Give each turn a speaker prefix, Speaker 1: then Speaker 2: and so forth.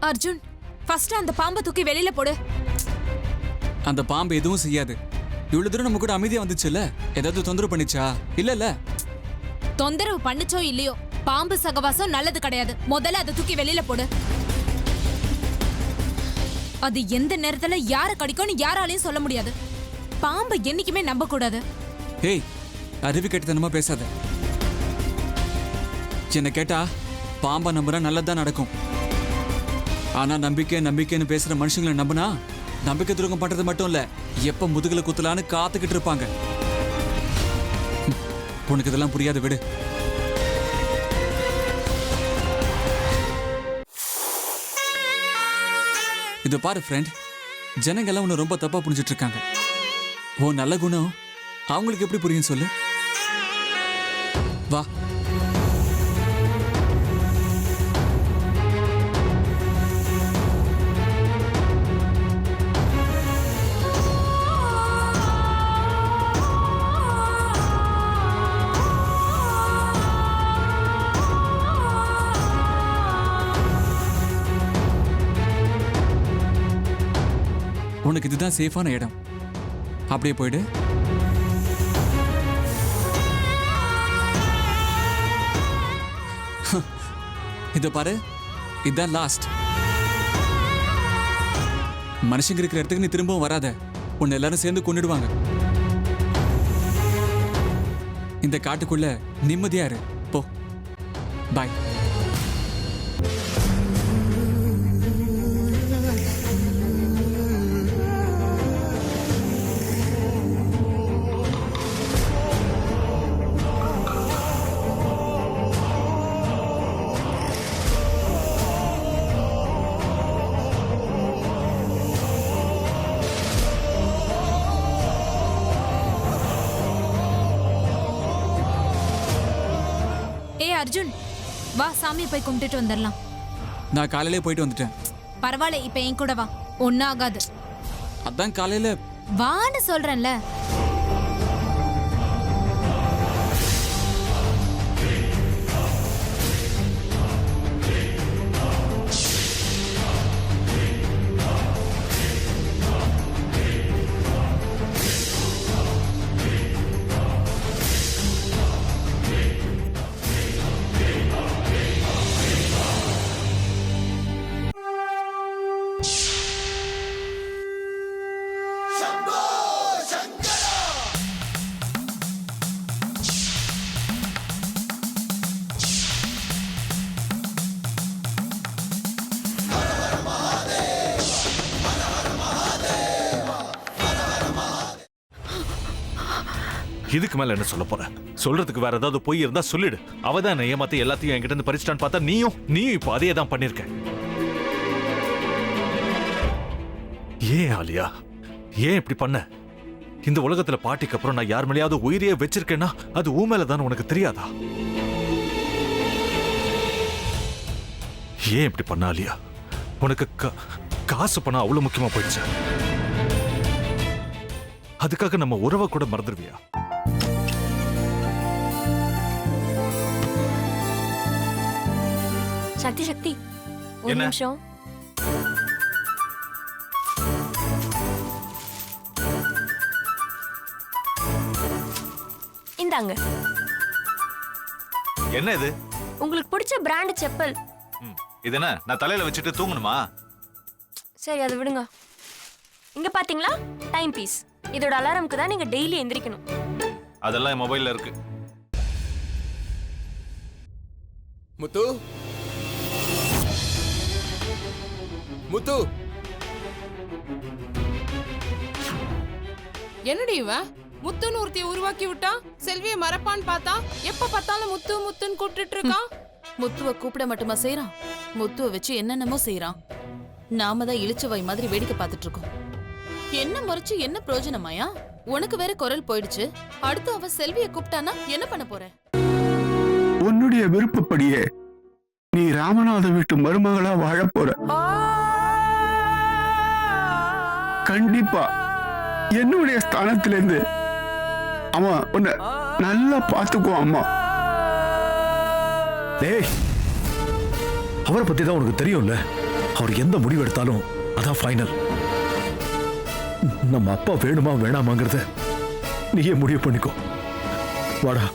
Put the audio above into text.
Speaker 1: Arjun, first அந்த பாம்பை தூக்கி வெளியில போடு.
Speaker 2: அந்த பாம்பு எதுவும் செய்யாது. இவ்வளவு தூரம் நம்ம கூட அமைதியா வந்துச்சுல்ல, ஏதாவது தொந்தரவு பண்ணிச்சா? இல்ல.
Speaker 1: தொந்தரவு பண்ணிச்சோ இல்லையோ, பாம்பு சகவாசம் நல்லது கிடையாது. முதல்ல அதை தூக்கி வெளியில போடு. அது எந்த நேரத்துல யார கடிக்கும்னு யாராலையும் சொல்ல முடியாது. பாம்பை என்னைக்குமே நம்ப கூடாது.
Speaker 2: ஏய், அறிவு கெட்டத்தனமா பேசாத. என்ன கேட்டா பாம்பா நம்புறா நல்லதுதான் நடக்கும். ஆனா நம்பிக்கைன்னு பேசுற மனுஷங்களை நம்பினா நம்பிக்கை துரோகம் பண்றது மட்டும் இல்ல, எப்ப முதுகுல குத்தலான்னு காத்துக்கிட்டு இருப்பாங்க. உனக்கு இதெல்லாம் புரியாது, விடு. இது பாரு ஃப்ரெண்ட், ஜனங்க எல்லாம் உன்னை ரொம்ப தப்பா புரிஞ்சிட்டு இருக்காங்க. ஓ நல்ல குணம் அவங்களுக்கு எப்படி புரியும் சொல்லு. வா. உனக்கு இதுதான் சேஃபான இடம். அப்படியே போயிடு. இத பாரு, இதுதான் லாஸ்ட். மனுஷங்க இருக்கிற இடத்துக்கு நீ திரும்பவும் வராத. உன்னை எல்லாரும் சேர்ந்து கொன்னுடுவாங்க. இந்த காட்டுக்குள்ள நிம்மதியா இரு. போ. பாய்.
Speaker 1: அர்ஜுன், வா, சாமியை போய் கும்பிட்டுட்டு வந்துடலாம்.
Speaker 2: நான் காலையிலே போயிட்டு வந்துட்டேன்.
Speaker 1: பரவாயில்ல, இப்ப என் கூட வா, ஒன்னும் ஆகாது.
Speaker 2: அதான் காலையில
Speaker 1: வான்னு சொல்றேன்ல.
Speaker 3: இதுக்கு மேல என்ன சொல்ல போற? சொல்றதுக்கு வேற ஏதாவது பொய் இருந்தா சொல்லிடு. அவதான் என்ன ஏமாத்தி எல்லாத்தையும் என்கிட்ட இருந்து பறிச்சிட்டான்னு பார்த்தா நீயும் இப்போ அதே தான் பண்ணிருக்க. ஏன் ஆலியா, ஏன் இப்படி பண்ண? இந்த உலகத்துல பாட்டிக்கு அப்புறம் நான் யார் மேலேயாவது உயிரியே வச்சிருக்கேன்னா அது ஊ மேலதான் உனக்கு தெரியாதா? ஏன் இப்படி பண்ண ஆலியா? உனக்கு காசு பணம் அவ்வளவு முக்கியமா போயிடுச்சு. அதுக்காக நம்ம உறவை கூட மறந்துடுவியா?
Speaker 4: சக்தி சக்தி, ஒரு நிமிஷம். இந்தாங்க.
Speaker 3: என்ன இது?
Speaker 4: உங்களுக்கு பிடிச்ச பிராண்ட் செப்பல்.
Speaker 3: இது என்ன நான் தலையில வச்சுட்டு தூங்கணுமா?
Speaker 4: சரி, அதை விடுங்க. இங்க பாத்தீங்களா, டைம் பீஸ். இதோட அலாரம்க்கு தான் நீங்க டெய்லி எந்திரிக்கணும்.
Speaker 3: அதெல்லாம் என் மொபைல்ல இருக்கு.
Speaker 5: முத்து, முத்து,
Speaker 6: என்னடி இவன் முத்துன்னு ஒருத்தைய உருவாக்கி விட்டான். செல்வியை மறப்பான்னு பார்த்தா எப்ப பார்த்தாலும் முத்து முத்துன்னு கூப்பிட்டு இருக்கான்.
Speaker 7: முத்துவை கூப்பிட மட்டுமா செய்யறான், முத்துவை வச்சு என்னென்னமோ செய்யறான். நாம தான் இழிச்சவை மாதிரி வேடிக்கை பார்த்துட்டு இருக்கோம். என்ன முறைச்சு என்ன பிரயோஜனமாயா? உனக்கு வேற குரல் போயிடுச்சு. அடுத்து அவ செல்வியை கூப்பிட்டானா என்ன பண்ண போற?
Speaker 8: உன்னுடைய விருப்பப்படியே நீ ராமநாத வீட்டு மருமகளா வாழ போற. கண்டிப்பா என்னுடைய ஸ்தானத்திலிருந்து அவன் உன்னை நல்லா பார்த்துக்குவான். அம்மா,
Speaker 9: டேய், அவரை பத்தி தான் உனக்கு தெரியும்ல. அவர் எந்த முடிவு எடுத்தாலும் அதான் ஃபைனல். நம்ம அப்பா வேணுமா வேணாமாங்கிறத நீயே முடிவு பண்ணிக்கோ. வாடா.